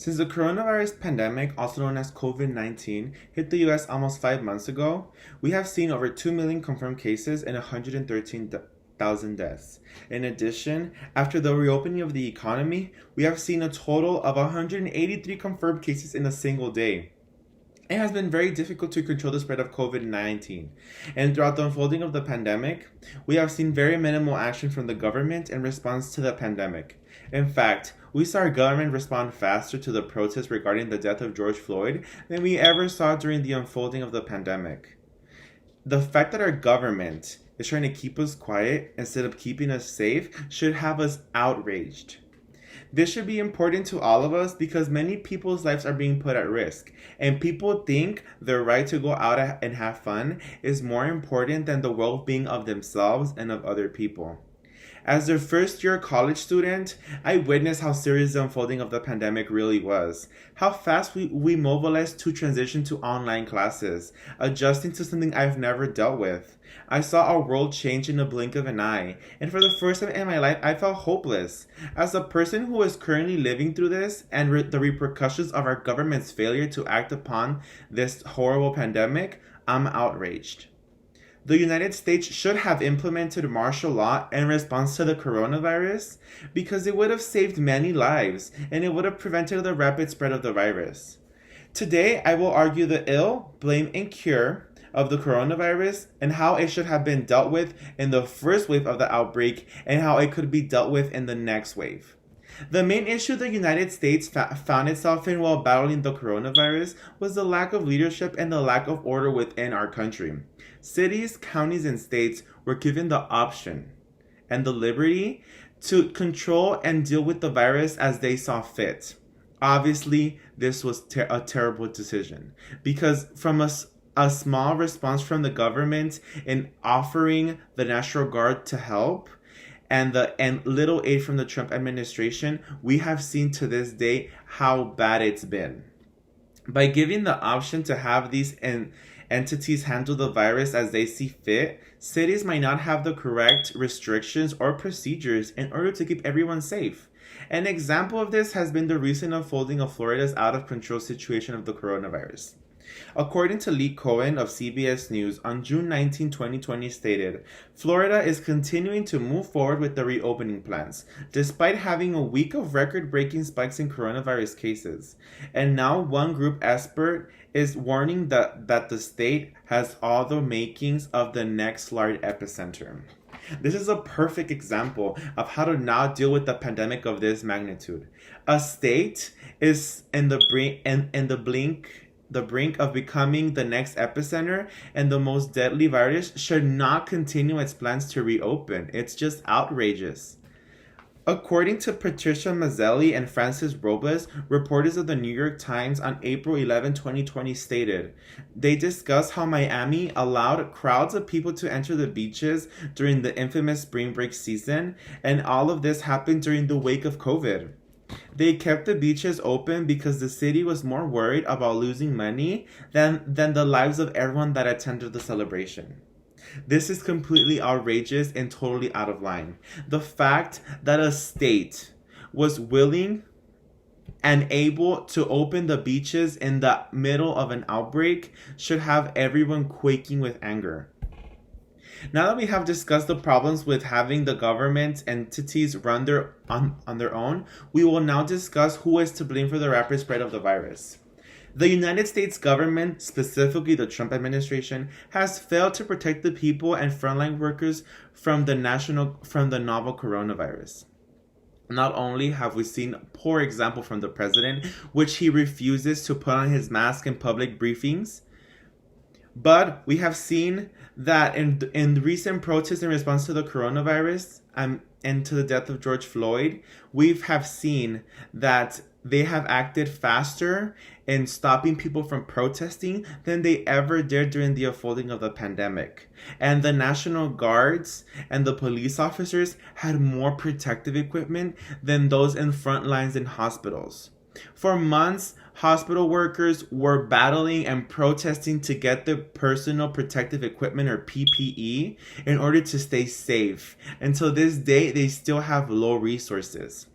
Since the coronavirus pandemic, also known as COVID 19, hit the US almost 5 months ago, we have seen over 2 million confirmed cases and 113,000 deaths. In addition, after the reopening of the economy, we have seen a total of 183 confirmed cases in a single day. It has been very difficult to control the spread of COVID 19. And throughout the unfolding of the pandemic, we have seen very minimal action from the government in response to the pandemic. In fact, we saw our government respond faster to the protests regarding the death of George Floyd than we ever saw during the unfolding of the pandemic. The fact that our government is trying to keep us quiet instead of keeping us safe should have us outraged. This should be important to all of us because many people's lives are being put at risk, and people think their right to go out and have fun is more important than the well being of themselves and of other people. As a first year college student, I witnessed how serious the unfolding of the pandemic really was. How fast we mobilized to transition to online classes, adjusting to something I've never dealt with. I saw our world change in a blink of an eye, and for the first time in my life, I felt hopeless. As a person who is currently living through this and the repercussions of our government's failure to act upon this horrible pandemic, I'm outraged. The United States should have implemented martial law in response to the coronavirus because it would have saved many lives and it would have prevented the rapid spread of the virus. Today, I will argue the ill, blame, and cure of the coronavirus and how it should have been dealt with in the first wave of the outbreak and how it could be dealt with in the next wave. The main issue the United States found itself in while battling the coronavirus was the lack of leadership and the lack of order within our country. Cities, counties, and states were given the option and the liberty to control and deal with the virus as they saw fit. Obviously, this was a terrible decision because from a small response from the government in offering the National Guard to help and little aid from the Trump administration, we have seen to this day how bad it's been. By giving the option to have these entities handle the virus as they see fit, cities might not have the correct restrictions or procedures in order to keep everyone safe. An example of this has been the recent unfolding of Florida's out-of-control situation of the coronavirus. According to Lee Cohen of CBS News on June 19, 2020 stated, Florida is continuing to move forward with the reopening plans, despite having a week of record-breaking spikes in coronavirus cases. And now one group expert is warning that the state has all the makings of the next large epicenter. This is a perfect example of how to not deal with the pandemic of this magnitude. A state is in the brink of becoming the next epicenter, and the most deadly virus should not continue its plans to reopen. It's just outrageous. According to Patricia Mazzelli and Francis Robles, reporters of the New York Times on April 11, 2020 stated, they discussed how Miami allowed crowds of people to enter the beaches during the infamous spring break season, and all of this happened during the wake of COVID. They kept the beaches open because the city was more worried about losing money than the lives of everyone that attended the celebration. This is completely outrageous and totally out of line. The fact that a state was willing and able to open the beaches in the middle of an outbreak should have everyone quaking with anger. Now that we have discussed the problems with having the government entities run on their own, we will now discuss who is to blame for the rapid spread of the virus. The United States government, specifically the Trump administration, has failed to protect the people and frontline workers from the novel coronavirus. Not only have we seen a poor example from the president, which he refuses to put on his mask in public briefings, but we have seen that in recent protests in response to the coronavirus and to the death of George Floyd, we have seen that they have acted faster in stopping people from protesting than they ever did during the unfolding of the pandemic. And the National Guards and the police officers had more protective equipment than those in front lines in hospitals. For months, hospital workers were battling and protesting to get the personal protective equipment or PPE in order to stay safe. Until this day, they still have low resources.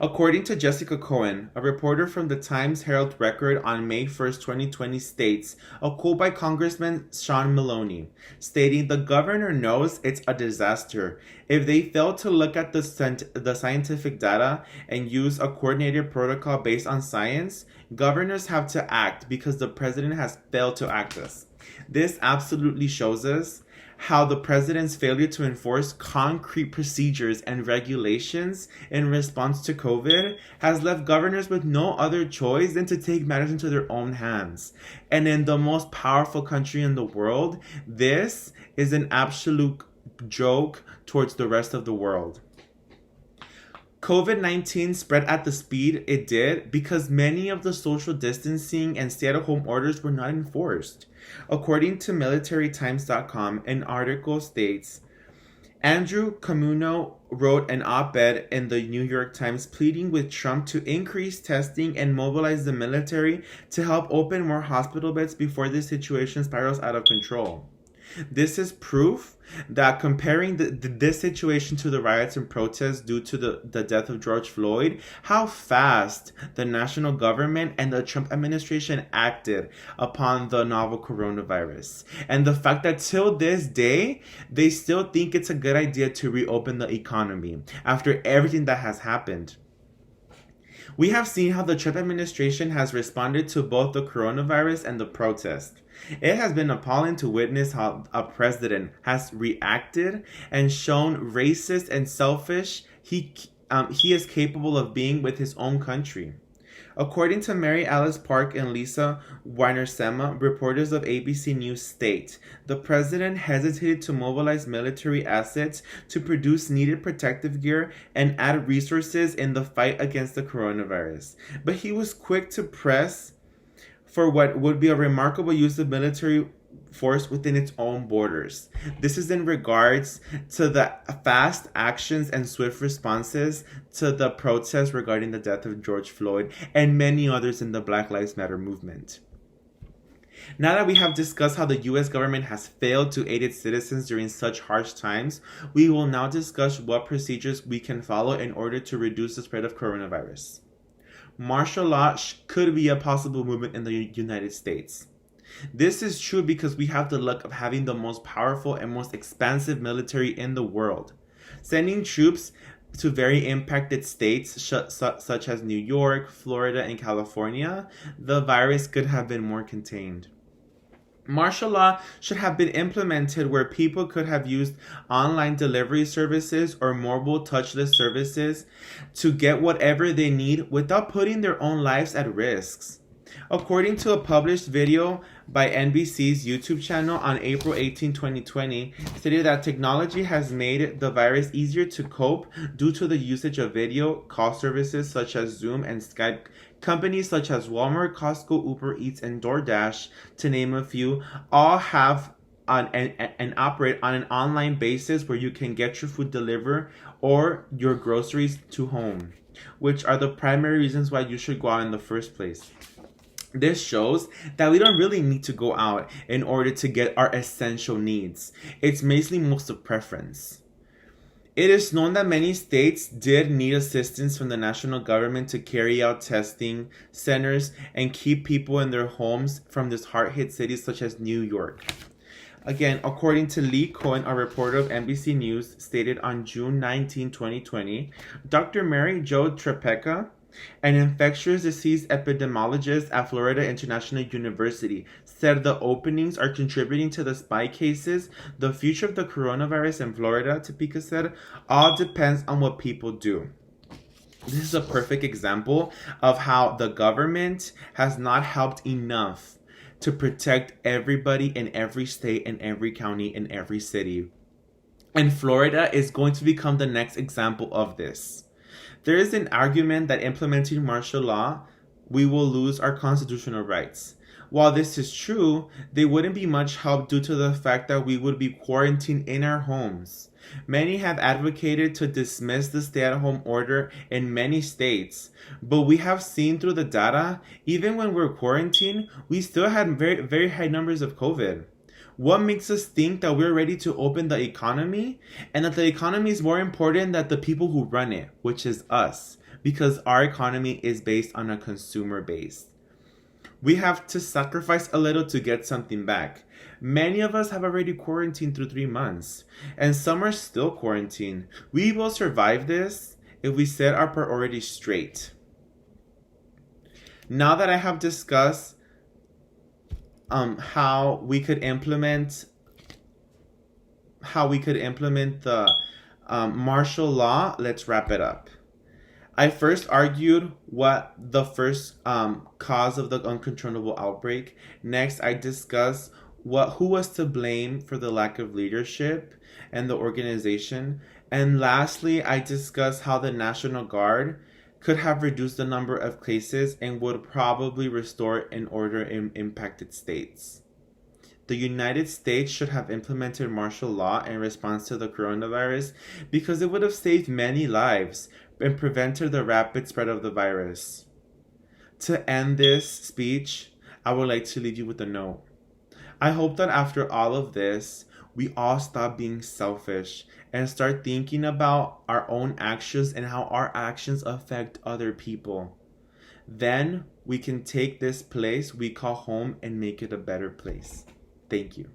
According to Jessica Cohen, a reporter from the Times Herald Record on May 1st, 2020 states a quote by Congressman Sean Maloney, stating the governor knows it's a disaster. If they fail to look at the scientific data and use a coordinated protocol based on science, governors have to act because the president has failed to act us. This absolutely shows us how the president's failure to enforce concrete procedures and regulations in response to COVID has left governors with no other choice than to take matters into their own hands. And in the most powerful country in the world, this is an absolute joke towards the rest of the world. COVID-19 spread at the speed it did because many of the social distancing and stay-at-home orders were not enforced. According to MilitaryTimes.com, an article states, Andrew Cuomo wrote an op-ed in the New York Times pleading with Trump to increase testing and mobilize the military to help open more hospital beds before this situation spirals out of control. This is proof that comparing this situation to the riots and protests due to the death of George Floyd, how fast the national government and the Trump administration acted upon the novel coronavirus. And the fact that till this day, they still think it's a good idea to reopen the economy after everything that has happened. We have seen how the Trump administration has responded to both the coronavirus and the protest. It has been appalling to witness how a president has reacted and shown racist and selfish he is capable of being with his own country. According to Mary Alice Park and Lisa Weinersema, reporters of ABC News state, the president hesitated to mobilize military assets to produce needed protective gear and add resources in the fight against the coronavirus. But he was quick to press for what would be a remarkable use of military force within its own borders. This is in regards to the fast actions and swift responses to the protests regarding the death of George Floyd and many others in the Black Lives Matter movement. Now that we have discussed how the U.S. government has failed to aid its citizens during such harsh times, we will now discuss what procedures we can follow in order to reduce the spread of coronavirus. Martial law could be a possible movement in the United States. This is true because we have the luck of having the most powerful and most expansive military in the world. Sending troops to very impacted states such as New York, Florida, and California, the virus could have been more contained. Martial law should have been implemented where people could have used online delivery services or mobile touchless services to get whatever they need without putting their own lives at risk. According to a published video by NBC's YouTube channel on April 18, 2020, stated that technology has made the virus easier to cope due to the usage of video call services such as Zoom and Skype. Companies such as Walmart, Costco, Uber Eats, and DoorDash, to name a few, all have and operate on an online basis where you can get your food delivered or your groceries to home, which are the primary reasons why you should go out in the first place. This shows that we don't really need to go out in order to get our essential needs. It's most of preference. It is known that many states did need assistance from the national government to carry out testing centers and keep people in their homes from these hard-hit cities such as New York. Again, according to Lee Cohen, a reporter of NBC News, stated on June 19, 2020, Dr. Mary Jo Trepeka, an infectious disease epidemiologist at Florida International University, said the openings are contributing to the spike cases. The future of the coronavirus in Florida, Trepeka said, all depends on what people do. This is a perfect example of how the government has not helped enough to protect everybody in every state, in every county, in every city. And Florida is going to become the next example of this. There is an argument that implementing martial law, we will lose our constitutional rights. While this is true, they wouldn't be much help due to the fact that we would be quarantined in our homes. Many have advocated to dismiss the stay-at-home order in many states, but we have seen through the data, even when we're quarantined, we still had very, very high numbers of COVID. What makes us think that we're ready to open the economy and that the economy is more important than the people who run it, which is us? because our economy is based on a consumer base. We have to sacrifice a little to get something back. Many of us have already quarantined through 3 months, and some are still quarantined. We will survive this if we set our priorities straight. Now that I have discussed how we could implement the martial law, let's wrap it up. I first argued what the first cause of the uncontrollable outbreak. Next, I discussed who was to blame for the lack of leadership and the organization. And lastly, I discussed how the National Guard could have reduced the number of cases and would probably restore an order in impacted states. The United States should have implemented martial law in response to the coronavirus because it would have saved many lives and prevented the rapid spread of the virus. To end this speech, I would like to leave you with a note. I hope that after all of this, we all stop being selfish and start thinking about our own actions and how our actions affect other people. Then we can take this place we call home and make it a better place. Thank you.